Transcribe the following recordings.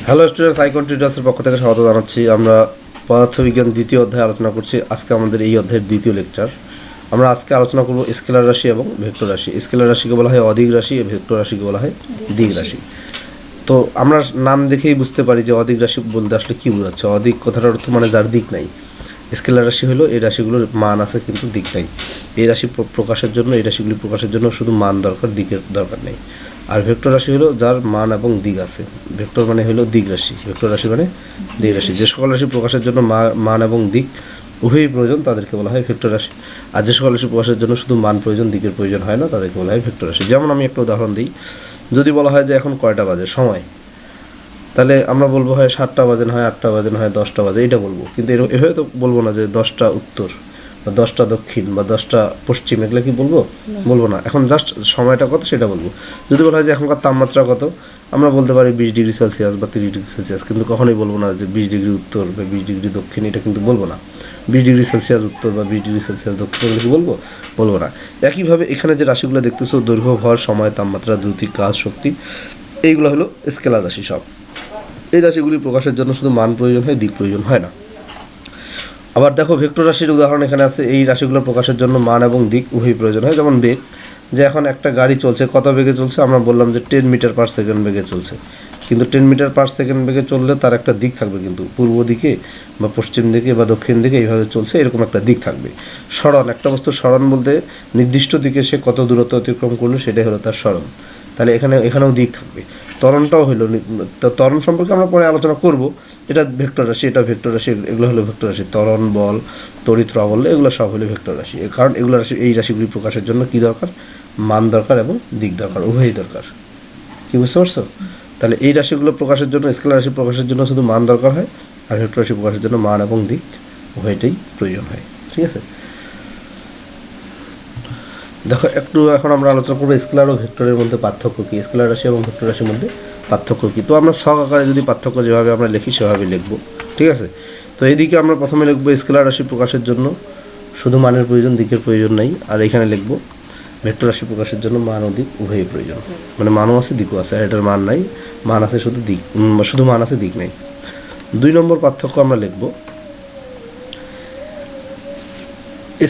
Hello students, icon টিউটার্সের পক্ষ থেকে স্বাগত জানাচ্ছি। আমরা পদার্থবিজ্ঞান দ্বিতীয় অধ্যায়ে আলোচনা করছি। আজকে আমাদের এই অধ্যায়ের দ্বিতীয় লেকচার। আমরা আজকে আলোচনা করব স্কেলার রাশি এবং ভেক্টর রাশি। স্কেলার রাশিকে বলা হয় অদিক রাশি, ভেক্টর রাশিকে বলা হয় দিক রাশি। তো আমরা নাম দেখেই বুঝতে পারি যে অদিক রাশি বলতে আসলে কী বোঝাচ্ছে। অদিক কথাটার অর্থ মানে যার দিক নাই। স্কেলার রাশি হলো এই রাশিগুলোর মান আছে কিন্তু দিক নাই। এই রাশি প্রকাশের জন্য, এই রাশিগুলি প্রকাশের জন্য শুধু মান দরকার, দিকের দরকার নেই। আর ভেক্টর রাশি হলো যার মান এবং দিক আছে। ভেক্টর মানে হলো দিক রাশি, ভেক্টর রাশি মানে দিক রাশি। যে সকল রাশি প্রকাশের জন্য মান এবং দিক উভয়ই প্রয়োজন তাদেরকে বলা হয় ভেক্টর রাশি। আর যে সকল রাশি প্রকাশের জন্য শুধু মান প্রয়োজন, দিকের প্রয়োজন হয় না, তাদেরকে বলা হয় ভেক্টর রাশি। যেমন আমি একটা উদাহরণ দিই। যদি বলা হয় যে এখন কয়টা বাজে সময়, তাহলে আমরা বলবো হয় 7টা বাজে, না হয় 8টা বাজে, না হয় 10টা বাজে, এটা বলবো। কিন্তু এভাবে তো বলবো না যে 10টা উত্তর বা 10টা দক্ষিণ বা 10টা পশ্চিম, এগুলো কি বলবো না। এখন জাস্ট সময়টা কত সেটা বলবো। যদি বলা হয় যে এখনকার তাপমাত্রা কত, আমরা বলতে পারি 20 ডিগ্রি সেলসিয়াস বা 30 ডিগ্রি সেলসিয়াস, কিন্তু কখনোই বলবো না যে 20 ডিগ্রি উত্তর বা 20 ডিগ্রি দক্ষিণ, এটা কিন্তু বলবো না। 20 ডিগ্রি সেলসিয়াস উত্তর বা 20 ডিগ্রি সেলসিয়াস দক্ষিণ, এগুলো কি বলবো না। একইভাবে এখানে যে রাশিগুলো দেখতেছো, দৈর্ঘ্য, ভর, সময়, তাপমাত্রা, দ্রুতি, কাজ, শক্তি, এইগুলো হলো স্কেলার রাশি সব। এই রাশিগুলি প্রকাশের জন্য শুধু মান প্রয়োজন হয়, দিক প্রয়োজন হয় না। আবার দেখো, ভেক্টর রাশির উদাহরণ এখানে আছে। এই রাশিগুলো প্রকাশের জন্য মান এবং দিক উভয়ই প্রয়োজন হয়। যেমন বেগ, যে এখন একটা গাড়ি চলছে, কত বেগে চলছে, আমরা বললাম যে 10 মিটার পার সেকেন্ড বেগে চলছে। কিন্তু 10 মিটার পার সেকেন্ড বেগে চললে তার একটা দিক থাকবে, কিন্তু পূর্ব দিকে বা পশ্চিম দিকে বা দক্ষিণ দিকে এইভাবে চলছে, এরকম একটা দিক থাকবে। সরণ, একটা বস্তুর সরণ বলতে নির্দিষ্ট দিকে সে কত দূরত্ব অতিক্রম করলো সেটাই হলো তার সরণ। তাহলে এখানেও দিক থাকবে। ত্বরণটাও হলো, ত্বরণ সম্পর্কে আমরা পরে আলোচনা করব। এটা ভেক্টর রাশি, এটা ভেক্টর রাশি, এগুলো হলো ভেক্টর রাশি। ত্বরণ, বল, তড়িৎ প্রবাহ, এগুলো সব হলো ভেক্টর রাশি। কারণ এগুলো রাশি, এই রাশিগুলি প্রকাশের জন্য কী দরকার? মান দরকার এবং দিক দরকার, উভয়ই দরকার। কি বুঝতে পারছো? তাহলে এই রাশিগুলো প্রকাশের জন্য, স্কেলার রাশি প্রকাশের জন্য শুধু মান দরকার হয়, আর ভেক্টর রাশি প্রকাশের জন্য মান এবং দিক উভয়টাই প্রয়োজন হয়। ঠিক আছে, দেখো একটু এখন আমরা আলোচনা করবো স্কেলার ও ভেক্টরের মধ্যে পার্থক্য কী, স্কেলার রাশি এবং ভেক্টর রাশির মধ্যে পার্থক্য কী। তো আমরা ছক আকারে যদি পার্থক্য যেভাবে আমরা লিখি সেভাবে লিখবো। ঠিক আছে, তো এইদিকে আমরা প্রথমে লিখবো স্কেলার রাশি প্রকাশের জন্য শুধু মানের প্রয়োজন, দিকের প্রয়োজন নেই। আর এখানে লিখবো ভেক্টর রাশি প্রকাশের জন্য মান ও দিক উভয়ই প্রয়োজন, মানে মানও আছে দিকও আছে। আর এটার মান নাই, মান আছে শুধু দিক, শুধু মান আছে দিক নেই। 2 নম্বর পার্থক্য আমরা লিখবো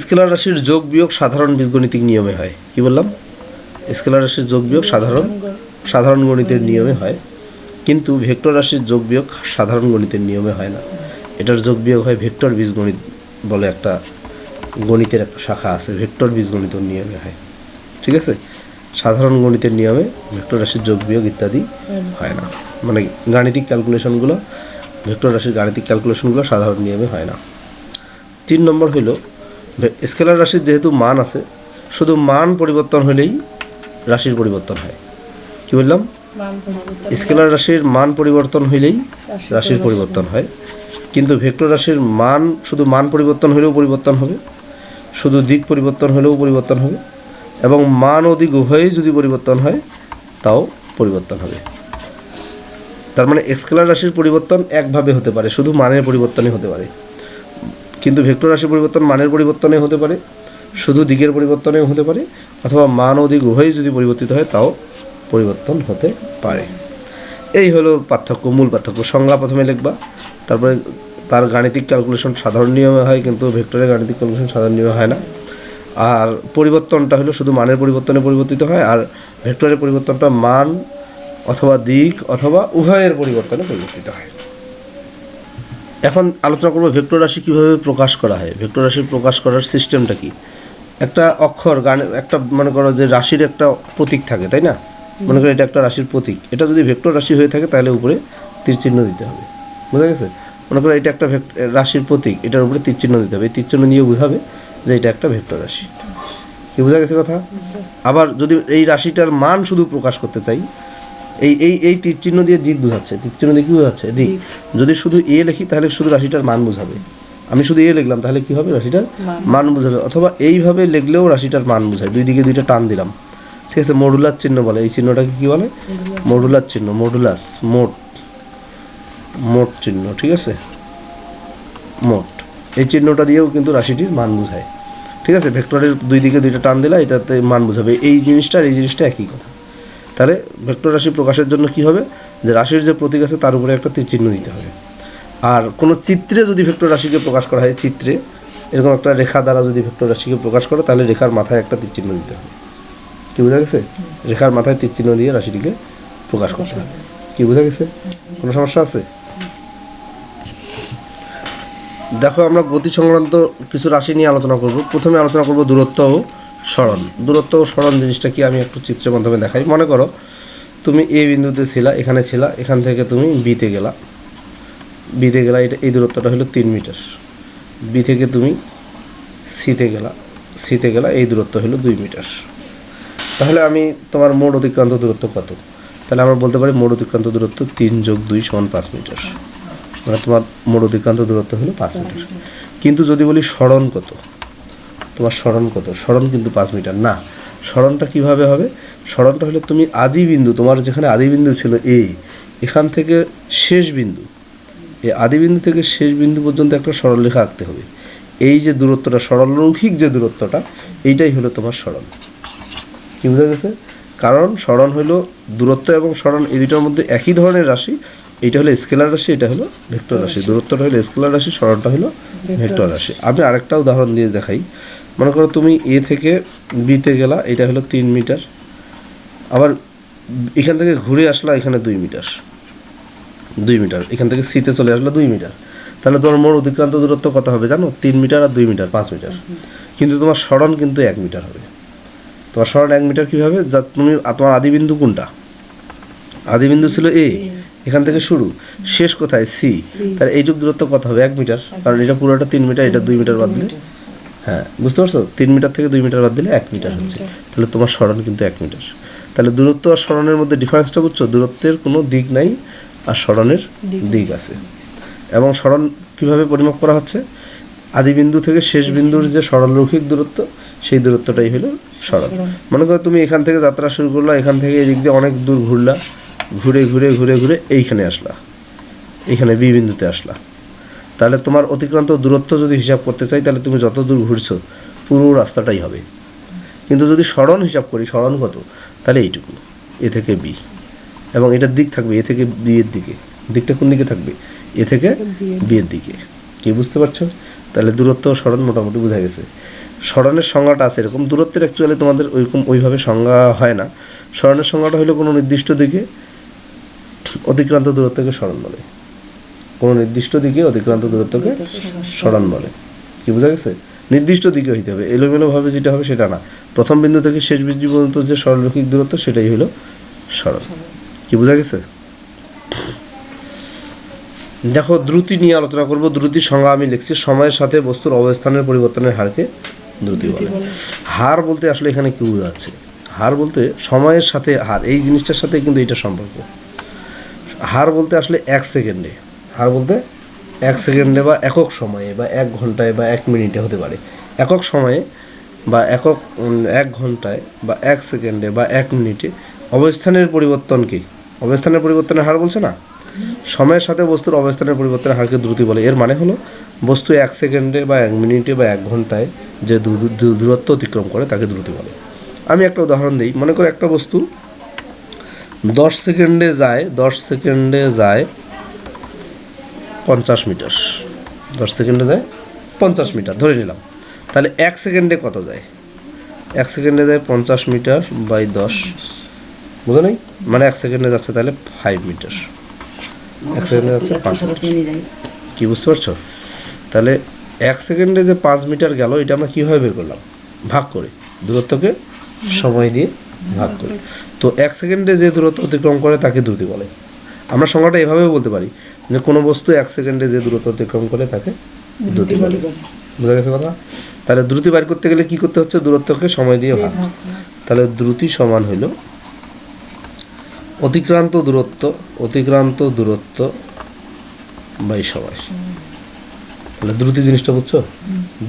স্কেলার রাশির যোগ বিয়োগ সাধারণ বীজগণিতিক নিয়মে হয়। কি বললাম? স্কেলার রাশির যোগ বিয়োগ সাধারণ গণিতের নিয়মে হয়, কিন্তু ভেক্টর রাশির যোগ বিয়োগ সাধারণ গণিতের নিয়মে হয় না। এটার যোগ বিয়োগ হয় ভেক্টর বীজগণিত বলে একটা গণিতের একটা শাখা আছে, ভেক্টর বীজগণিত নিয়মে হয়। ঠিক আছে, সাধারণ গণিতের নিয়মে ভেক্টর রাশির যোগ বিয়োগ ইত্যাদি হয় না। মানে গাণিতিক ক্যালকুলেশনগুলো, ভেক্টর রাশির গাণিতিক ক্যালকুলেশনগুলো সাধারণ নিয়মে হয় না। 3 নম্বর হইল স্কেলার রাশির যেহেতু মান আছে, শুধু মান পরিবর্তন হলেই রাশির পরিবর্তন হয়। কি বললাম? স্কেলার রাশির মান পরিবর্তন হইলেই রাশির পরিবর্তন হয়, কিন্তু ভেক্টর রাশির মান শুধু মান পরিবর্তন হলেও পরিবর্তন হবে, শুধু দিক পরিবর্তন হলেও পরিবর্তন হবে, এবং মান ও দিক উভয়ই যদি পরিবর্তন হয় তাও পরিবর্তন হবে। তার মানে স্কেলার রাশির পরিবর্তন একভাবে হতে পারে, শুধু মানের পরিবর্তনই হতে পারে। কিন্তু ভেক্টর রাশির পরিবর্তন মানের পরিবর্তনে হতে পারে, শুধু দিকের পরিবর্তনেও হতে পারে, অথবা মান ও দিক উভয়ই যদি পরিবর্তিত হয় তাও পরিবর্তন হতে পারে। এই হলো পার্থক্য, মূল পার্থক্য। সংজ্ঞা প্রথমে লিখবা, তারপরে তার গাণিতিক ক্যালকুলেশন সাধারণ নিয়মে হয়, কিন্তু ভেক্টরের গাণিতিক ক্যালকুলেশন সাধারণ নিয়মে হয় না। আর পরিবর্তনটা হলো শুধু মানের পরিবর্তনে পরিবর্তিত হয়, আর ভেক্টরের পরিবর্তনটা মান অথবা দিক অথবা উভয়ের পরিবর্তনে পরিবর্তিত হয়। এখন আলোচনা করবো ভেক্টর রাশি কীভাবে প্রকাশ করা হয়। ভেক্টর রাশি প্রকাশ করার সিস্টেমটা কি? একটা অক্ষর একটা মনে করো যে রাশির একটা প্রতীক থাকে, তাই না? মনে করো এটা একটা রাশির প্রতীক। এটা যদি ভেক্টর রাশি হয়ে থাকে তাহলে উপরে তীর চিহ্ন দিতে হবে। বুঝা গেছে? মনে করো এটা একটা রাশির প্রতীক, এটার উপরে তীর চিহ্ন দিতে হবে। এই তীর চিহ্ন দিয়ে বোঝাবে যে এটা একটা ভেক্টর রাশি। কি বোঝা গেছে কথা? আবার যদি এই রাশিটার মান শুধু প্রকাশ করতে চাই, এই তীর চিহ্ন দিয়ে দিক বোঝাচ্ছে, তীর চিহ্ন দিয়ে কী বোঝাচ্ছে? দিক। যদি শুধু এ লিখি তাহলে শুধু রাশিটার মান বোঝাবে। আমি শুধু এ লিখলাম তাহলে কী হবে? রাশিটার মান বোঝাবে। অথবা এইভাবে লিখলেও রাশিটার মান বোঝায়, দুই দিকে দুইটা টান দিলাম। ঠিক আছে, মডুলাস চিহ্ন বলে এই চিহ্নটাকে। কী বলে? মডুলাস চিহ্ন, মডুলাস, মোট চিহ্ন। ঠিক আছে, মোট, এই চিহ্নটা দিয়েও কিন্তু রাশিটির মান বোঝায়। ঠিক আছে, ভেক্টরের দুই দিকে দুইটা টান দিলা, এটাতে মান বোঝাবে। এই জিনিসটা আর এই জিনিসটা একই কথা। তাহলে ভেক্টর রাশি প্রকাশের জন্য কি হবে? যে রাশির যে প্রতীক আছে তার উপরে একটা তীর চিহ্ন দিতে হবে। আর কোনো চিত্রে যদি ভেক্টর রাশিকে প্রকাশ করা হয়, চিত্রে এরকম একটা রেখা দ্বারা যদি ভেক্টর রাশিকে প্রকাশ করে, তাহলে রেখার মাথায় একটা তীর চিহ্ন দিতে হবে। কি বোঝা গেছে? রেখার মাথায় তীর চিহ্ন দিয়ে রাশিটিকে প্রকাশ করতে হবে। কি বোঝা গেছে? কোনো সমস্যা আছে? দেখো, আমরা গতি সংক্রান্ত কিছু রাশি নিয়ে আলোচনা করব। প্রথমে আলোচনা করব দূরত্ব ও সরণ। দূরত্ব ও সরণ জিনিসটা কি আমি একটু চিত্রের মাধ্যমে দেখাই। মনে করো তুমি এ বিন্দুতে ছিলা, এখানে ছিলা, এখান থেকে তুমি বিতে গেলা, এটা এই দূরত্বটা হলো 3 মিটার। বি থেকে তুমি সিতে গেলা, এই দূরত্ব হলো 2 মিটার। তাহলে আমি তোমার মোট অতিক্রান্ত দূরত্ব কত? তাহলে আমরা বলতে পারি মোট অতিক্রান্ত দূরত্ব 3 + 2 = 5 মিটার। মানে তোমার মোট অতিক্রান্ত দূরত্ব হলো 5 মিটার। কিন্তু যদি বলি সরণ কত, তোমার সরণ কত? সরণ কিন্তু 5 মিটার না। সরণটা কিভাবে হবে? সরণটা হলো তুমি আদি বিন্দু, তোমার যেখানে আদি বিন্দু ছিল এ, এখান থেকে শেষ বিন্দু, এই আদি বিন্দু থেকে শেষ বিন্দু পর্যন্ত একটা সরলরেখা আঁকতে হবে। এই যে দূরত্বটা, সরলরৈখিক যে দূরত্বটা, এইটাই হলো তোমার সরণ। কি বোঝা গেছে? কারণ সরণ হলো দূরত্ব এবং সরণ এই দুটোর মধ্যে একই ধরনের রাশি। এইটা হলো স্কেলার রাশি, এটা হলো ভেক্টর রাশি। দূরত্বটা হলো স্কেলার রাশি, সরণটা হলো ভেক্টর রাশি। আমি আরেকটা উদাহরণ দিয়ে দেখাই। মনে করো তুমি এ থেকে বিতে গেলা, এটা হলো 3 মিটার। আবার এখান থেকে ঘুরে আসলা, এখানে 2 মিটার। এখান থেকে সিতে চলে আসলো 2 মিটার। তাহলে তোমার মোট অতিক্রান্ত দূরত্ব কত হবে জানো? 3 মিটার আর 2 মিটার, 5 মিটার। কিন্তু তোমার সরণ কিন্তু 1 মিটার হবে। তোমার সরণ 1 মিটার কীভাবে? যা তুমি, তোমার আদিবিন্দু কোনটা? আদিবিন্দু ছিল এ, এখান থেকে শুরু, শেষ কোথায়? সি। তাহলে এইটুক দূরত্ব কত হবে? 1 মিটার। কারণ এটা পুরোটা 3 মিটার, এটা 2 মিটার বাদ দিলে, হ্যাঁ বুঝতে পারছো? 3 মিটার থেকে 2 মিটার বাদ দিলে 1 মিটার হচ্ছে। তাহলে তোমার সরণ কিন্তু 1 মিটার। তাহলে দূরত্ব আর সরণের মধ্যে ডিফারেন্সটা বুঝছো? দূরত্বের কোনো দিক নাই আর সরণের দিক আছে। এবং সরণ কীভাবে পরিমাপ করা হচ্ছে? আদিবিন্দু থেকে শেষ বিন্দুর যে সরলরৈখিক দূরত্ব, সেই দূরত্বটাই হলো সরণ। মনে করো তুমি এখান থেকে যাত্রা শুরু করলা, এখান থেকে এদিক দিয়ে অনেক দূর ঘুরলা, ঘুরে এইখানে আসলা, এইখানে বি বিন্দুতে আসলা। তাহলে তোমার অতিক্রান্ত দূরত্ব যদি হিসাব করতে চাই, তাহলে তুমি যত দূর ঘুরছো পুরো রাস্তাটাই হবে। কিন্তু যদি সরণ হিসাব করি, সরণ কত? তাহলে এইটুকু, এ থেকে বি, এবং এটার দিক থাকবে এ থেকে বি এর দিকে। দিকটা কোন দিকে থাকবে? এ থেকে বি এর দিকে। কি বুঝতে পারছো? তাহলে দূরত্ব ও সরণ মোটামুটি বোঝা গেছে। সরণের সংজ্ঞাটা আছে এরকম, দূরত্বের অ্যাকচুয়ালি তোমাদের ওইভাবে সংজ্ঞা হয় না। সরণের সংজ্ঞাটা হলো কোনো নির্দিষ্ট দিকে অতিক্রান্ত দূরত্বকে সরণ বলে। কোনো নির্দিষ্ট দিকে অতিক্রান্ত দূরত্বকে সরণ বলে। কি বোঝা গেছে? নির্দিষ্ট দিকে হইতে হবে, এলোমেলোভাবে যেটা হবে সেটা না। প্রথম বিন্দু থেকে শেষ বিন্দু পর্যন্ত যে সরলরৈখিক দূরত্ব, সেটাই হলো সরণ। কি বোঝা গেছে? দেখো, দ্রুতি নিয়ে আলোচনা করব। দ্রুতির সংজ্ঞা আমি লিখছি, সময়ের সাথে বস্তুর অবস্থানের পরিবর্তনের হারকে দ্রুতি বলে। হার বলতে আসলে এখানে কি বোঝাচ্ছে? হার বলতে সময়ের সাথে হার, এই জিনিসটার সাথে কিন্তু এটা সম্পর্ক। হার বলতে আসলে 1 সেকেন্ডে, হার বলতে 1 সেকেন্ডে বা একক সময়ে বা 1 ঘন্টায় বা 1 মিনিটে হতে পারে। একক সময়ে বা 1 ঘন্টায় বা 1 সেকেন্ডে বা 1 মিনিটে অবস্থানের পরিবর্তন কি? অবস্থানের পরিবর্তনের হার বলছে না? সময়ের সাথে বস্তুর অবস্থানের পরিবর্তনের হারকে দ্রুতি বলে। এর মানে হলো বস্তু 1 সেকেন্ডে বা 1 মিনিটে বা 1 ঘন্টায় যে দূরত্ব অতিক্রম করে তাকে দ্রুতি বলে। আমি একটা উদাহরণ দিই। মনে করো একটা বস্তু 10 সেকেন্ডে যায় 50 মিটার। 10 সেকেন্ডে যায় 50 মিটার ধরে নিলাম। তাহলে 1 সেকেন্ডে কত যায়? 1 সেকেন্ডে যায় 50 মিটার বাই 10, বুঝো নাই? মানে 1 সেকেন্ডে যাচ্ছে তাহলে 5 মিটার। 1 সেকেন্ডে যাচ্ছে 5 মিটার। কি বুঝতে পারছো? তাহলে 1 সেকেন্ডে যে 5 মিটার গেল, এটা আমরা কীভাবে বের করলাম? ভাগ করে, দূরত্বকে সময় দিয়ে ভাগ করে। তো 1 সেকেন্ডে যে দূরত্ব অতিক্রম করে তাকে দ্রুতি বলে। আমরা সংজ্ঞাটা এভাবেও বলতে পারি যে কোনো বস্তু 1 সেকেন্ডে যে দূরত্ব অতিক্রম করে তাকে দ্রুতি বলে। বোঝা গেছে কথা? তাহলে দ্রুতি বাইর করতে গেলে কি করতে হচ্ছে? দূরত্বকে সময় দিয়ে ভাগ। তাহলে দ্রুতি সমান হইল অতিক্রান্ত দূরত্ব বাই সময়। তাহলে দ্রুতি জিনিসটা বুঝছো?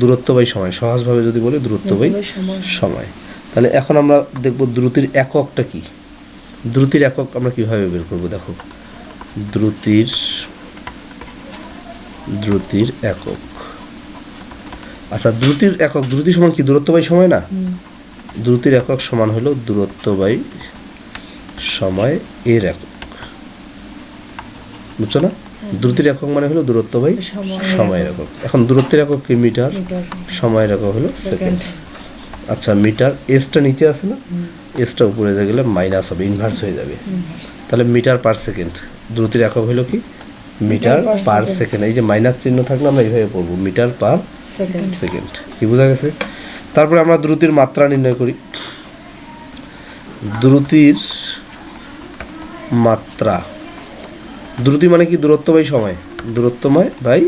দূরত্ব বাই সময়, সহজভাবে যদি বলি দূরত্ব বাই সময়। তাহলে এখন আমরা দেখব দ্রুতির এককটা কি। দ্রুতির একক আমরা কিভাবে বের করব? দেখো, দ্রুতির একক। আচ্ছা, দ্রুতির একক, দ্রুতি সমান কি? দূরত্ব বাই সময় না? দ্রুতির একক সমান হলো দূরত্ব বাই সময় এর একক। বুঝছো না? দ্রুতির একক মানে হলো দূরত্ব বাই সময়ের একক। এখন দূরত্বের একক কি? মিটার, সময়ের একক হলো সেকেন্ড। আচ্ছা, মিটার এসটা নিচে আছে না, এসটা উপরে যা গেলে মাইনাস হবে, ইনভার্স হয়ে যাবে। তাহলে মিটার পার সেকেন্ড, দ্রুতির একক হলো কি? Meter per second. এই যে মাইনাস চিহ্ন থাকলে আমরা এইভাবে পড়বো, মিটার পার সেকেন্ড। কি বোঝা গেছে? তারপরে আমরা দ্রুতির মাত্রা নির্ণয় করি। দ্রুতির মাত্রা, দ্রুতি মানে কি? দূরত্ব বাই সময়, দূরত্বময় বাই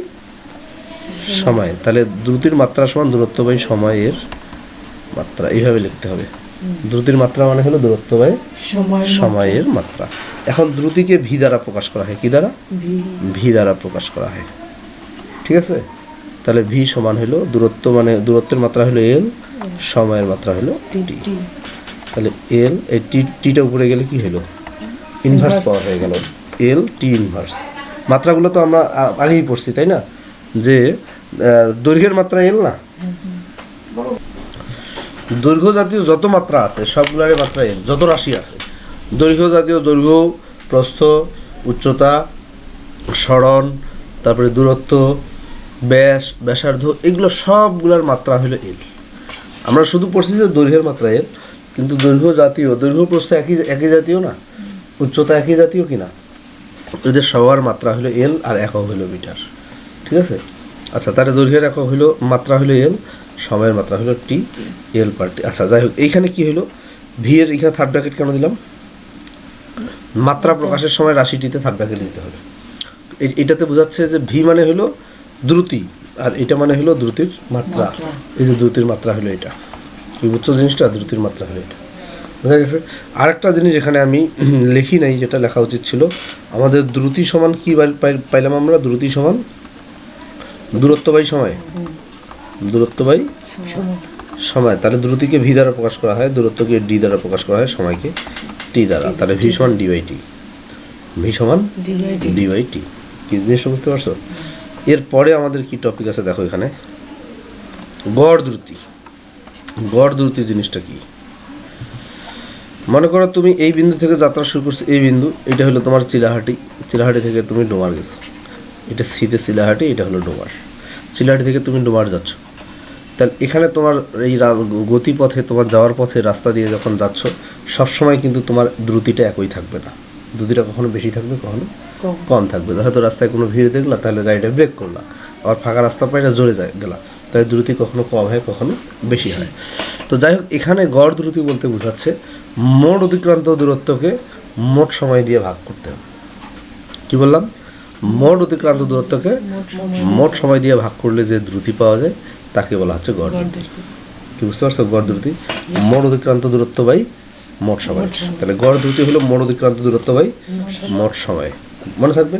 সময়। তাহলে দ্রুতির মাত্রা সমান দূরত্ব বাই সময়ের মাত্রা, এইভাবে লিখতে হবে। দ্রুতির মাত্রা মানে হলো দূরত্ব বাই সময়ের মাত্রা। এখন দ্রুতিকে ভি দ্বারা প্রকাশ করা হয়। কি দ্বারা? ভি দ্বারা প্রকাশ করা হয়। ঠিক আছে? তাহলে ভি সমান হলো দূরত্ব, মানে দূরত্বের মাত্রা হলো এল, সময়ের মাত্রা হলো টি। তাহলে এল, এই টিটা উপরে গেলে কি হলো? ইনভার্স পাওয়ার হয়ে গেল, এল টি ইনভার্স। মাত্রাগুলো তো আমরা আগেই পড়ছি, তাই না? যে দৈর্ঘ্যের মাত্রা এল না, দৈর্ঘ্য জাতীয় যত মাত্রা আছে সবগুলোর মাত্রা এল, যত রাশি আছে দৈর্ঘ্য জাতীয়, দৈর্ঘ্য, প্রস্থ, উচ্চতা, সরণ, তারপরে দূরত্ব, ব্যাস, ব্যাসার্ধ, এগুলো সবগুলোর মাত্রা হলো এল। আমরা শুধু পড়ছি যে দৈর্ঘ্যের মাত্রা এল, কিন্তু দৈর্ঘ্য জাতীয়, দৈর্ঘ্য প্রস্থ একই জাতীয় না, উচ্চতা একই জাতীয় কিনা, এদের সবার মাত্রা হলো এল আর একক হলো মিটার। ঠিক আছে? আচ্ছা, তাহলে দৈর্ঘ্যের একক হলো, মাত্রা হলো এল, সময়ের মাত্রা হলো টি, এল পার টি। আচ্ছা, যাই হোক, এইখানে কি হলো? ভি এর এখানে থার্ড ব্র্যাকেট কেন দিলাম? মাত্রা প্রকাশের সময় রাশিটিতে থার্ড ব্র্যাকেট দিতে হবে। এটাতে বোঝাচ্ছে যে ভি মানে হলো দ্রুতি, আর এটা মানে হলো দ্রুতির মাত্রা। এই যে দ্রুতির মাত্রা হলো এটা, কি বুঝছো জিনিসটা? দ্রুতির মাত্রা হলো এটা, বোঝা গেছে? আরেকটা জিনিস এখানে আমি লিখি নাই, যেটা লেখা উচিত ছিল, আমাদের দ্রুতি সমান কি পাইলাম আমরা? দ্রুতি সমান দূরত্ব বাই সময়, দূরত্ব বাই সময়। তাহলে দ্রুতিকে ভি দ্বারা প্রকাশ করা হয়, দূরত্বকে ডি দ্বারা প্রকাশ করা হয়, সময়কে টি দ্বারা। তাহলে ভি সমান ডি বাই টি, ভি সমান ডি বাই টি। কি জিনিসটা বুঝতে পারছো? এরপরে আমাদের কি টপিক আছে দেখো এখানে, গড় দ্রুতি। গড় দ্রুতি জিনিসটা কি? মনে করো তুমি এই বিন্দু থেকে যাত্রা শুরু করছো, এই বিন্দু, এটা হলো তোমার চিলাহাটি, চিলাহাটি থেকে তুমি ডোমার গেছো, এটা সিতে চিলাহাটি, এটা হলো ডোমার। চিলাহাটি থেকে তুমি ডোমার যাচ্ছ, তাহলে এখানে তোমার এই গতিপথে, তোমার যাওয়ার পথে রাস্তা দিয়ে যখন যাচ্ছ, সবসময় কিন্তু তোমার দ্রুতিটা একই থাকবে না, দ্রুতিটা কখনো বেশি থাকবে, কখনো কম থাকবে। হয়তো রাস্তায় কোনো ভিড় দেখলা, তাহলে গাড়িটা ব্রেক করলা, আবার ফাঁকা রাস্তা পাইলে জোরে গেলা, তাই দ্রুতি কখনো কম হয়, কখনো বেশি হয়। তো যাই হোক, এখানে গড় দ্রুতি বলতে বোঝাচ্ছে মোট অতিক্রান্ত দূরত্বকে মোট সময় দিয়ে ভাগ করতে হবে। কি বললাম? মোট অতিক্রান্ত দূরত্বকে মোট সময় দিয়ে ভাগ করলে যে দ্রুতি পাওয়া যায় তাকে বলা হচ্ছে গড় দ্রুতি। কি বুঝতে পারছো? গড় দ্রুতি মোট অতিক্রান্ত দূরত্ব বাই মোট সময়। তাহলে গড় দ্রুতি হলো মোট অতিক্রান্ত দূরত্ব বাই মোট সময়, মনে থাকবে?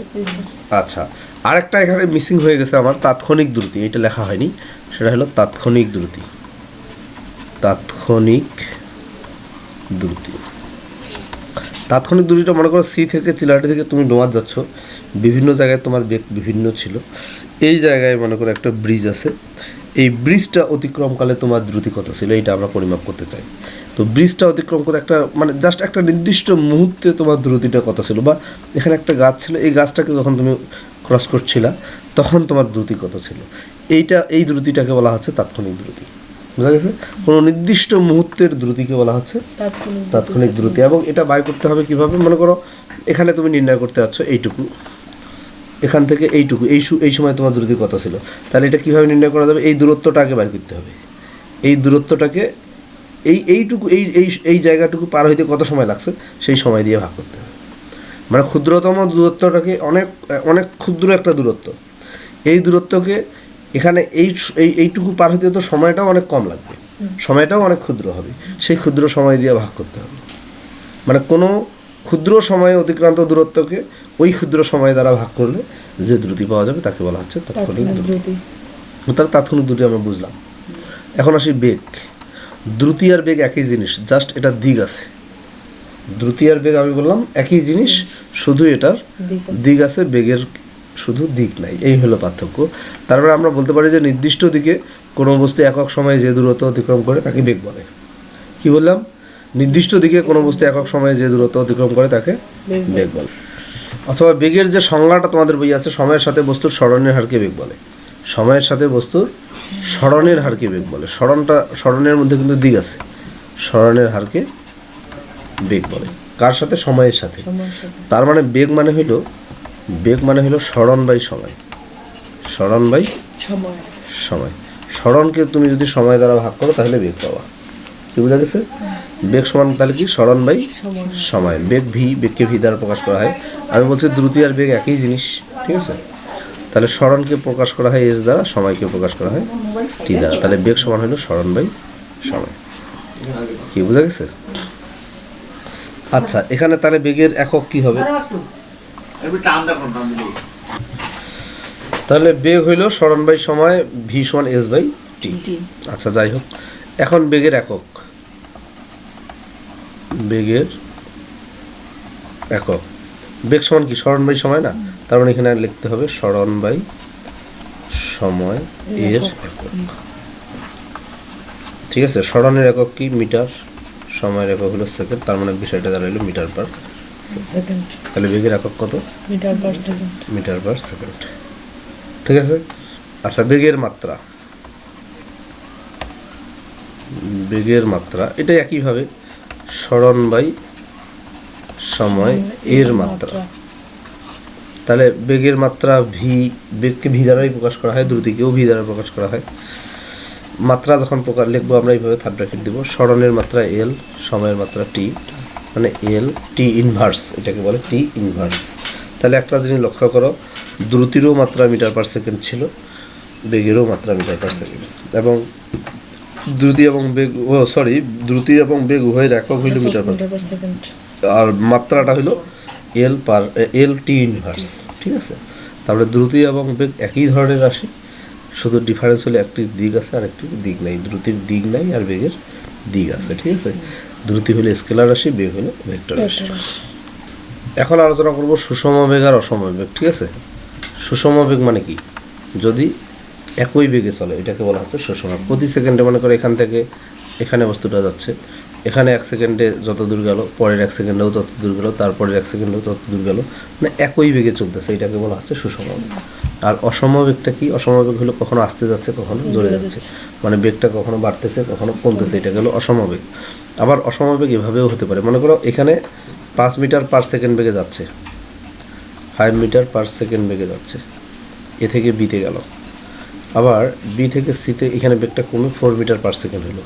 আচ্ছা, আরেকটা এখানে মিসিং হয়ে গেছে আমার, তাৎক্ষণিক দ্রুতি, এটা লেখা হয়নি, সেটা হলো তাৎক্ষণিক দ্রুতি। তাৎক্ষণিক দ্রুতি, তাৎক্ষণিক দ্রুতিটা মনে করো সি থেকে চিলাহাটি থেকে তুমি ডোমার যাচ্ছ, বিভিন্ন জায়গায় তোমার বেগ বিভিন্ন ছিল, এই জায়গায় মনে করো একটা ব্রিজ আছে, এই ব্রিজটা অতিক্রমকালে তোমার দ্রুতি কত ছিল এটা আমরা পরিমাপ করতে চাই। তো ব্রিজটা অতিক্রম করে একটা, মানে জাস্ট একটা নির্দিষ্ট মুহূর্তে তোমার দ্রুতিটা কত ছিল, বা এখানে একটা গাছ ছিল, এই গাছটাকে যখন তুমি ক্রস করছিলা তখন তোমার দ্রুতি কত ছিল, এই দ্রুতিটাকে বলা হচ্ছে তাৎক্ষণিক দ্রুতি। বুঝা গেছে? কোনো নির্দিষ্ট মুহূর্তের দ্রুতিকে বলা হচ্ছে তাৎক্ষণিক দ্রুতি। এবং এটা বাই করতে হবে কিভাবে? মনে করো এখানে তুমি নির্ণয় করতে যাচ্ছ এইটুকু, এখান থেকে এইটুকু, এই সময় তোমার দ্রুতি কত ছিল, তাহলে এটা কীভাবে নির্ণয় করা যাবে? এই দূরত্বটাকে বের করতে হবে, এই দূরত্বটাকে এইটুকু এই জায়গাটুকু পার হইতে কত সময় লাগছে সেই সময় দিয়ে ভাগ করতে হবে। মানে ক্ষুদ্রতম দূরত্বটাকে, অনেক ক্ষুদ্র একটা দূরত্ব, এই দূরত্বকে এখানে এইটুকু পার হইতে তো সময়টাও অনেক কম লাগবে, সময়টাও অনেক ক্ষুদ্র হবে, সেই ক্ষুদ্র সময় দিয়ে ভাগ করতে হবে। মানে কোনো ক্ষুদ্র সময়ে অতিক্রান্ত দূরত্বকে ওই ক্ষুদ্র সময় দ্বারা ভাগ করলে যে দ্রুতি পাওয়া যাবে তাকে বলা হচ্ছে তাৎক্ষণিক দ্রুতি। তার তাৎক্ষণিক দ্রুতি আমরা বুঝলাম। এখন আসি বেগ। দ্রুতি আর বেগ একই জিনিস, জাস্ট এটা দিক আছে। দ্রুতি আর বেগ আমি বললাম একই জিনিস, শুধু এটার দিক আছে, বেগের শুধু দিক নাই, এই হলো পার্থক্য। তারপরে আমরা বলতে পারি যে নির্দিষ্ট দিকে কোনো বস্তু একক সময়ে যে দূরত্ব অতিক্রম করে তাকে বেগ বলে। কি বললাম? নির্দিষ্ট দিকে কোনো বস্তু একক সময়ে যে দূরত্ব অতিক্রম করে তাকে বেগ বলে। অথবা বেগের যে সংজ্ঞাটা তোমাদের বই আছে, সময়ের সাথে বস্তুর সরণের হারকে বেগ বলে। সময়ের সাথে বস্তুর সরণের হারকে বেগ বলে। সরণের মধ্যে কিন্তু দিক আছে, সরণের হারকে বেগ বলে। কার সাথে? সময়ের সাথে। তার মানে বেগ মানে হইল সরণ বাই সময়। সরণ বাই সময়। সরণকে তুমি যদি সময় দ্বারা ভাগ করো তাহলে বেগ পাবা। কি বোঝা গেছে? বেগ সমান তাহলে কি? সরণ বাই সময়। বেগ ভি, বেগকে ভি দ্বারা প্রকাশ করা হয়। আমি বলছি দ্রুতি আর বেগ একই জিনিস, ঠিক আছে? তাহলে সরণকে প্রকাশ করা হয় এস দ্বারা, সময়কে প্রকাশ করা হয় টি দ্বারা। তাহলে বেগ সমান হলো সরণ বাই সময়। কি বোঝা গেছে? আচ্ছা, এখানে তাহলে বেগের একক কি হবে? তাহলে বেগ হইল সরণ বাই সময়, ভি সমান এস বাই টি। আচ্ছা, যাই হোক, এখন বেগের একক। বেগের একক বেগ সমান কি? সরণ বাই সময় না? তার মানে এখানে লিখতে হবে সরণ বাই সময় এর একক। ঠিক আছে? সরণের একক কি? মিটার। সময়ের একক হলো সেকেন্ড। তার মানে বিষয়টা দাঁড়াইলো মিটার পার সেকেন্ড। তাহলে বেগের একক কত? Meter per second. ঠিক আছে? আচ্ছা, বেগের মাত্রা। বেগের মাত্রা এটা একইভাবে সরণ বাই সময় এর মাত্রা। তাহলে বেগের মাত্রা ভি, বেগকে ভি দ্বারাই প্রকাশ করা হয়, দ্রুতিকেও ভি দ্বারা প্রকাশ করা হয়। মাত্রা যখন প্রকাশ লিখবো আমরা এইভাবে থার্ড ব্র্যাকেট দিব। সরণের মাত্রা এল, সময়ের মাত্রা টি, মানে এল টি ইনভার্স, এটাকে বলে টি ইনভার্স। তাহলে একটা জিনিস লক্ষ্য করো, দ্রুতিরও মাত্রা মিটার পার সেকেন্ড ছিল, বেগেরও মাত্রা মিটার পার সেকেন্ড। এবং দ্রুতি এবং বেগ উভয়ের একক হইল মিটার পার সেকেন্ড, আর মাত্রাটা হইল এল টি ইনভার্স। ঠিক আছে? তারপরে দ্রুতি এবং বেগ একই ধরনের রাশি, শুধু ডিফারেন্স হলে একটি দিক আছে আর একটি দিক নাই। দ্রুতির দিক নাই আর বেগের দিক আছে। ঠিক আছে? দ্রুতি হলে স্কেলার রাশি, বেগ হলে ভেক্টর রাশি। এখন আলোচনা করব সুষম বেগ আর অসম বেগ। ঠিক আছে? সুষম বেগ মানে কি? যদি একই বেগে চলে, এটাকে বলা হচ্ছে সুষম। প্রতি সেকেন্ডে মনে করো এখান থেকে এখানে বস্তুটা যাচ্ছে, এখানে 1 সেকেন্ডে যত দূর গেল, পরের 1 সেকেন্ডেও তত দূর গেল, তারপরের 1 সেকেন্ডেও তত দূর গেল, মানে একই বেগে চলতেছে, এটাকে বলা হচ্ছে সুষম বেগ। আর অসম বেগটা কি? অসম বেগ হলো কখনো আসতে যাচ্ছে, কখনো জোরে যাচ্ছে, মানে বেগটা কখনো বাড়তেছে, কখনো কমতেছে, এটাকে হলো অসম বেগ। আবার অসম বেগ এভাবেও হতে পারে, মনে করো এখানে 5 মিটার পার সেকেন্ড বেগে যাচ্ছে, 5 মিটার পার সেকেন্ড বেগে যাচ্ছে, এ থেকে বিতে গেল, আবার বি থেকে সিতে এখানে বেগটা কমে 4 মিটার পার সেকেন্ড হলো,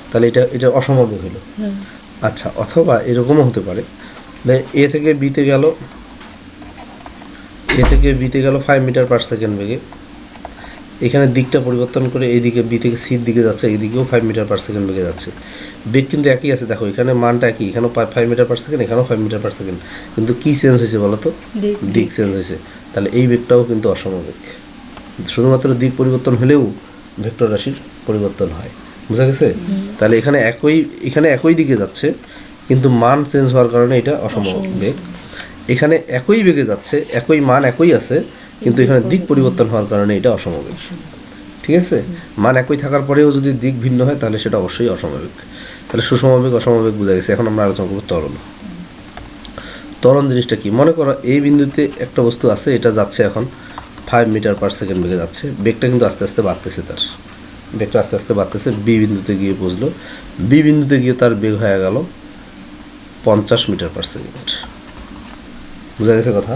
তাহলে এটা অসম বেগ হলো। আচ্ছা, অথবা এরকমও হতে পারে, এ থেকে বিতে গেল 5 মিটার পার সেকেন্ড বেগে, এখানে দিকটা পরিবর্তন করে এইদিকে বি থেকে সির দিকে যাচ্ছে, এইদিকেও 5 মিটার পার সেকেন্ড বেগে যাচ্ছে। বেগ কিন্তু একই আছে, দেখো এখানে মানটা একই, এখানেও 5 মিটার পার সেকেন্ড, এখানেও 5 মিটার পার সেকেন্ড, কিন্তু কি চেঞ্জ হয়েছে বলো তো? দিক চেঞ্জ হয়েছে। তাহলে এই বেগটাও কিন্তু অসম বেগ। শুধুমাত্র দিক পরিবর্তন হলেও ভেক্টর রাশির পরিবর্তন হয়। বুঝা গেছে? তাহলে এখানে একই দিকে যাচ্ছে, কিন্তু মান চেঞ্জ হওয়ার কারণে এটা অসম বেগ। এখানে একই বেগে যাচ্ছে, একই মান একই আছে, কিন্তু এখানে দিক পরিবর্তন হওয়ার কারণে এটা অসম বেগ। ঠিক আছে? মান একই থাকার পরেও যদি দিক ভিন্ন হয় তাহলে সেটা অবশ্যই অসম বেগ। তাহলে সুষম বেগ, অসম বেগ বোঝা গেছে। এখন আমরা আলোচনা করব ত্বরণ। ত্বরণ জিনিসটা কি? মনে করো এই বিন্দুতে একটা বস্তু আছে, এটা যাচ্ছে এখন 5 মিটার পার সেকেন্ড বেগে যাচ্ছে, বেগটা কিন্তু আস্তে আস্তে বাড়তেছে, তার বেগটা আস্তে আস্তে বাড়তেছে, বি বিন্দুতে গিয়ে পৌঁছলো, বি বিন্দুতে গিয়ে তার বেগ হয়ে গেল 50 মিটার পার সেকেন্ড। বোঝা গেছে কথা?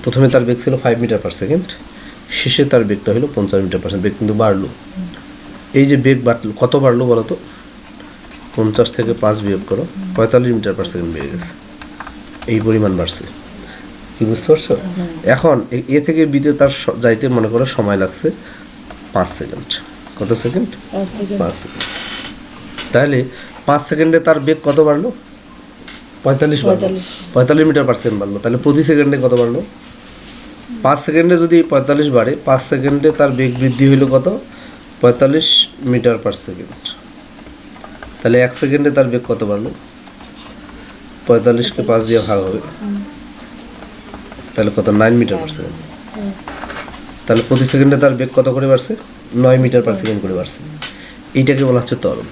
প্রথমে তার বেগ ছিল 5 মিটার পার সেকেন্ড, শেষে তার বেগটা হলো 50 মিটার পার সেকেন্ড। বেগ কিন্তু বাড়লো। এই যে বেগ বাড়লো, কত বাড়লো বলো তো? 50 থেকে 5 বিয়োগ করো, 45 মিটার পার সেকেন্ড বেড়ে গেছে, এই পরিমাণ বাড়ছে। কি বুঝতে পারছো? এখন এ থেকে বিতে তার যাইতে মনে করো সময় লাগছে 5 সেকেন্ড। কত সেকেন্ড? 5 সেকেন্ড। তাহলে 5 সেকেন্ডে তার বেগ কত বাড়লো? 45 মিটার পার সেকেন্ড বাড়লো। তাহলে প্রতি সেকেন্ডে কত বাড়লো? 5 সেকেন্ডে যদি 45 বাড়ে, 5 সেকেন্ডে তার বেগ বৃদ্ধি হইল কত? 45 মিটার পার সেকেন্ড। তাহলে 1 সেকেন্ডে তার বেগ কত বাড়লো? 45কে 5 দিয়ে ভাগ হবে, তাহলে কত? 9 মিটার পার সেকেন্ড। তাহলে প্রতি সেকেন্ডে তার বেগ কত করে বাড়ছে? 9 মিটার পার সেকেন্ড করে বাড়ছে। এইটাকে বলা হচ্ছে ত্বরণ।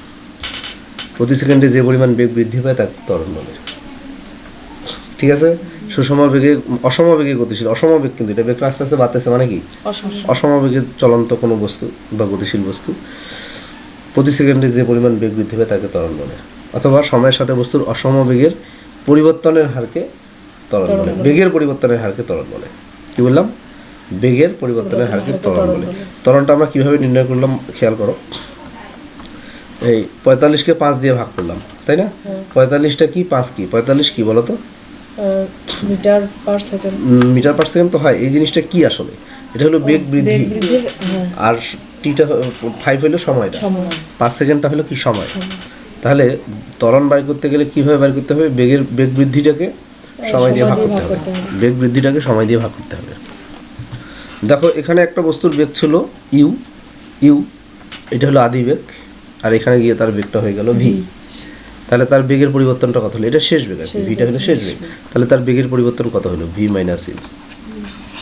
প্রতি সেকেন্ডে যে পরিমাণ বেগ বৃদ্ধি পায় তাকে ত্বরণ বলে। ঠিক আছে? সুষমবেগে অসমবেগে গতিশীল, অসমবেগ কিন্তু এটা বেগটা আস্তে আস্তে বাড়তেছে মানে কি অসমবেগে চলন্ত কোনো বস্তু বা গতিশীল বস্তু প্রতি সেকেন্ডে যে পরিমাণ বেগ বৃদ্ধি পায় তাকে ত্বরণ বলে, অথবা সময়ের সাথে বস্তুর অসমবেগের পরিবর্তনের হারকে ত্বরণ বলে, বেগের পরিবর্তনের হারকে ত্বরণ বলে। কি বললাম? বেগের পরিবর্তনের হারকে ত্বরণ বলে। ত্বরণটা আমরা কীভাবে নির্ণয় করলাম খেয়াল করো। এই 45কে 5 দিয়ে ভাগ করলাম, তাই না? 45টা কি 5 কি 45 কি বলো তো? Meter per second. Meter per second তো হয়। এই জিনিসটা কি আসলে? এটা হলো বেগ বৃদ্ধি, আর টিটা 5 হলো সময়টা, 5 সেকেন্ডটা হলো কি সময়। তাহলে ত্বরণ বাই করতে গেলে কিভাবে বাই করতে হবে? বেগ বৃদ্ধিটাকে সময় দিয়ে ভাগ করতে হবে, বেগ বৃদ্ধিটাকে সময় দিয়ে ভাগ করতে হবে। দেখো এখানে একটা বস্তুর বেগ ছিল ইউ, এটা হলো আদি বেগ, আর এখানে গিয়ে তার বেগটা হয়ে গেল ভি। তাহলে তার বেগের পরিবর্তনটা কত হলো? এটা শেষ বেগ আছে, ভিটা হলো শেষ বেগ। তাহলে তার বেগের পরিবর্তন কত হলো? V minus U.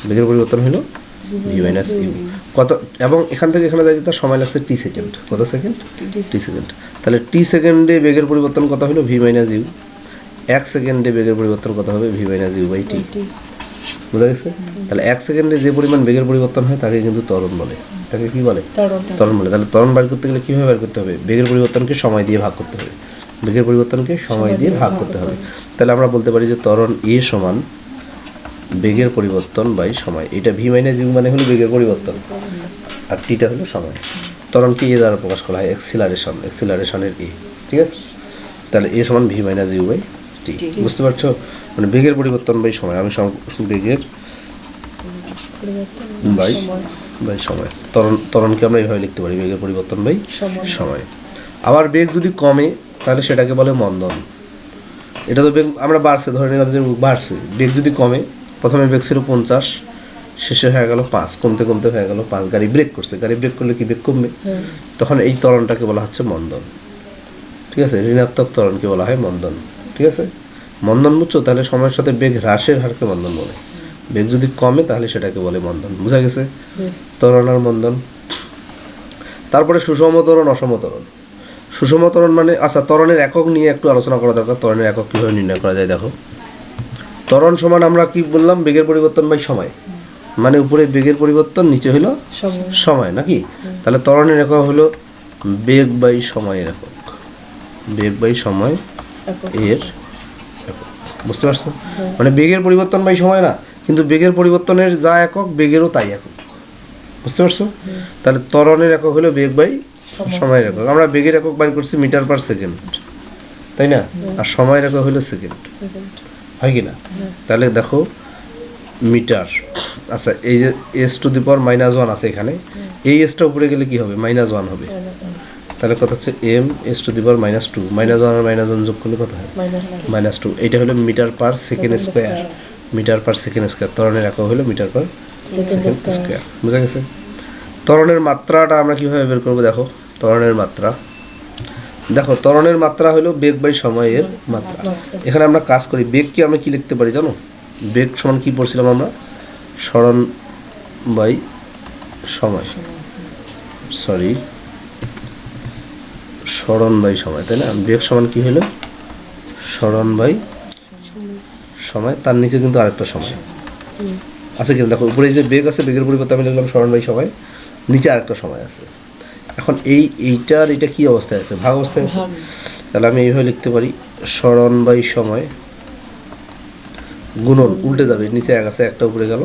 বেগের পরিবর্তন হলো ভি মাইনাস ইউ কত, এবং এখান থেকে এখানে যাইতে তার সময় লাগছে টি সেকেন্ড। কত সেকেন্ড? টি সেকেন্ড। তাহলে টি সেকেন্ডে বেগের পরিবর্তন কত হলো? V minus you. 1 সেকেন্ডে বেগের পরিবর্তন কত হবে? V minus you by T. বুঝা গেছে? তাহলে 1 সেকেন্ডে যে পরিমাণ বেগের পরিবর্তন হয় তাকে কিন্তু ত্বরণ বলে। তাকে কি বলে? ত্বরণ বলে। তাহলে ত্বরণ বের করতে গেলে কীভাবে বের করতে হবে? বেগের পরিবর্তনকে সময় দিয়ে ভাগ করতে হবে, বেগের পরিবর্তনকে সময় দিয়ে ভাগ করতে হবে। তাহলে আমরা বলতে পারি যে ত্বরণ এ সমান বেগের পরিবর্তন বাই সময়। এটা ভি মাইনাস ইউ মানে হলো বেগের পরিবর্তন, আর টিটা হলো সময়। ত্বরণকে এ দ্বারা প্রকাশ করা হয়, এক্সিলারেশনের এ। ঠিক আছে? তাহলে এ সমান V minus you by T. বুঝতে পারছো? মানে বেগের পরিবর্তন বাই সময়। আমি বেগের বাই সময়। ত্বরণকে আমরা এইভাবে লিখতে পারি, বেগের পরিবর্তন বাই সময়। আবার বেগ যদি কমে তাহলে সেটাকে বলে মন্দন। এটা তো বেগ আমরা বাড়ছে, ধরে নিলাম যে বাড়ছে। বেগ যদি কমে, প্রথমে বেগ ছিল 50, শেষে হয়ে গেল 5, কমতে কমতে হয়ে গেল 5। গাড়ি ব্রেক করছে, গাড়ি ব্রেক করলে কি বেগ কমবে? তখন এই ত্বরণটাকে বলা হচ্ছে মন্দন। ঠিক আছে? ঋণাত্মক ত্বরণকে বলা হয় মন্দন। ঠিক আছে? মন্দন বুঝছো? তাহলে সময়ের সাথে বেগ হ্রাসের হারকে মন্দন বলে। বেগ যদি কমে তাহলে সেটাকে বলে মন্দন। বুঝা গেছে? ত্বরণ আর মন্দন। তারপরে সুষম ত্বরণ, অসম ত্বরণ। সুষম ত্বরণ মানে, আচ্ছা ত্বরণের একক নিয়ে একটু আলোচনা করা দরকার। ত্বরণের একক কীভাবে নির্ণয় করা যায় দেখো। ত্বরণ সমান আমরা কি বললাম? বেগের পরিবর্তন বাই সময়। মানে উপরে বেগের পরিবর্তন, নিচে হলো সময়, নাকি? তাহলে ত্বরণের একক হলো বেগ বাই সময়ের একক, বেগ বাই সময় এর একক। বুঝতে পারছো? মানে বেগের পরিবর্তন বাই সময় না, কিন্তু বেগের পরিবর্তনের যা একক বেগেরও তাই একক। বুঝতে পারছো? তাহলে ত্বরণের একক হলো বেগ বাই সময়ের একক। আমরা বেগের একক বাইর করছি মিটার পার সেকেন্ড, তাই না? আর সময়ের একক হলো সেকেন্ড, হয় কি না? তাহলে দেখো মিটার, আচ্ছা এই যে এস টু দি পাওয়ার -1 আছে এখানে, এই এসটা উপরে গেলে কি হবে? -1 হবে। তাহলে কত হচ্ছে? M S to the power -2, -1 আর -1 যোগ করলে কত হয়? -2। এইটা হলো metre per second square, metre per second square. ত্বরণের একক হলো মিটার পার সেকেন্ড স্কোয়ার। বুঝা গেছে? ত্বরণের মাত্রাটা আমরা কীভাবে বের করবো দেখো। ত্বরণের মাত্রা, দেখো ত্বরণের মাত্রা হলো বেগ বাই সময়ের মাত্রা। এখানে আমরা কাজ করি, বেগকে আমরা কি লিখতে পারি জানো? বেগ সমান কি পড়ছিলাম আমরা? সরণ বাই সময়, সরণ বাই সময়, তাই না? বেগ সমান কি হলো? সরণ বাই সময়। তার নিচে কিন্তু আরেকটা সময় আছে কিন্তু, দেখো উপরে যে বেগ আছে, বেগের পরিবর্তে আমি লিখলাম সরণ বাই সময়, নিচে আরেকটা সময় আছে। এখন এইটার এটা কি অবস্থায় আছে? ভাগ অবস্থায় আছে। তাহলে আমি এইভাবে লিখতে পারি, সরণ বাই সময় গুণন, উল্টে যাবে, নিচে এক আছে, একটা উপরে গেল,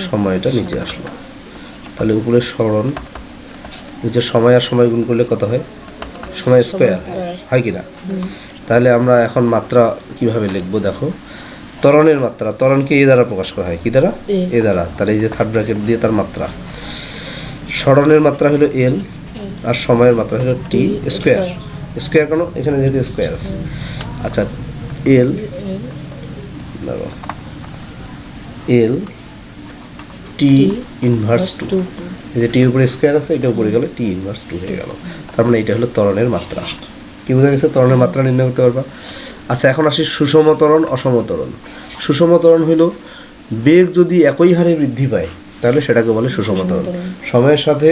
সময়টা নিচে আসলো। তাহলে উপরে সরণ, নিচে সময় আর সময় গুণ করলে কত হয়? সময় স্কোয়ার, হয় কি না? তাহলে আমরা এখন মাত্রা কিভাবে লিখবো দেখো। ত্বরণের মাত্রা, ত্বরণকে এ দ্বারা প্রকাশ করা হয়, কি দ্বারা? এ দ্বারা। তাহলে এই যে থার্ড ব্র্যাকেট দিয়ে তার মাত্রা, সরণের মাত্রা হলো এল, আর সময়ের মাত্রা হলো টি স্কোয়ার। স্কোয়ার কেন? এখানে যেহেতু স্কোয়ার আছে। আচ্ছা এল, দেখো এল টি ইনভার্স 2, এই যে টির উপরে স্কোয়ার আছে, এটা উপরে গেলে টি ইনভার্স 2 হয়ে গেল। তার মানে এটা হলো ত্বরণের মাত্রা। কি বোঝা গেছে? ত্বরণের মাত্রা নির্ণয় করতে পারবা। আচ্ছা এখন আসি সুষম ত্বরণ, অসম ত্বরণ। সুষম ত্বরণ হলো বেগ যদি একই হারে বৃদ্ধি পায় তাহলে সেটাকে বলে সুষম ত্বরণ। সময়ের সাথে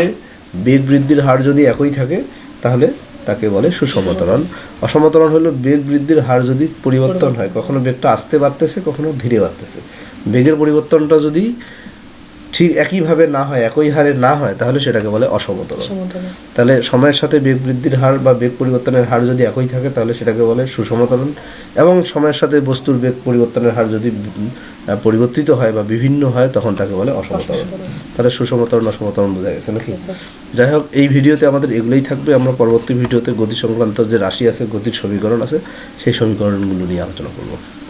বেগ বৃদ্ধির হার যদি একই থাকে তাহলে তাকে বলে সুষমতরণ। অসমতরণ হলো বেগ বৃদ্ধির হার যদি পরিবর্তন হয়, কখনো বেগটা আস্তে বাড়তেছে, কখনো ধীরে বাড়তেছে। বেগের পরিবর্তনটা যদি ঠিক একইভাবে না হয়, একই হারে না হয়, তাহলে সেটাকে বলে অসমতরণ। সমতল। তাহলে সময়ের সাথে বেগ বৃদ্ধির হার বা বেগ পরিবর্তনের হার যদি একই থাকে, তাহলে সেটাকে বলে সুষমতরণ। এবং সময়ের সাথে বস্তুর বেগ পরিবর্তনের হার যদি পরিবর্তিত হয় বা বিভিন্ন হয়, তখন তাকে বলে অসমতরণ। তাহলে সুষমতরণ অসমতরণ বোঝা গেছে নাকি? Yes, sir. যাই হোক, এই ভিডিওতে আমাদের এগুলোই থাকবে। আমরা পরবর্তী ভিডিওতে গতি সংক্রান্ত যে রাশি আছে, গতির সমীকরণ আছে, সেই সমীকরণগুলো নিয়ে আলোচনা করব।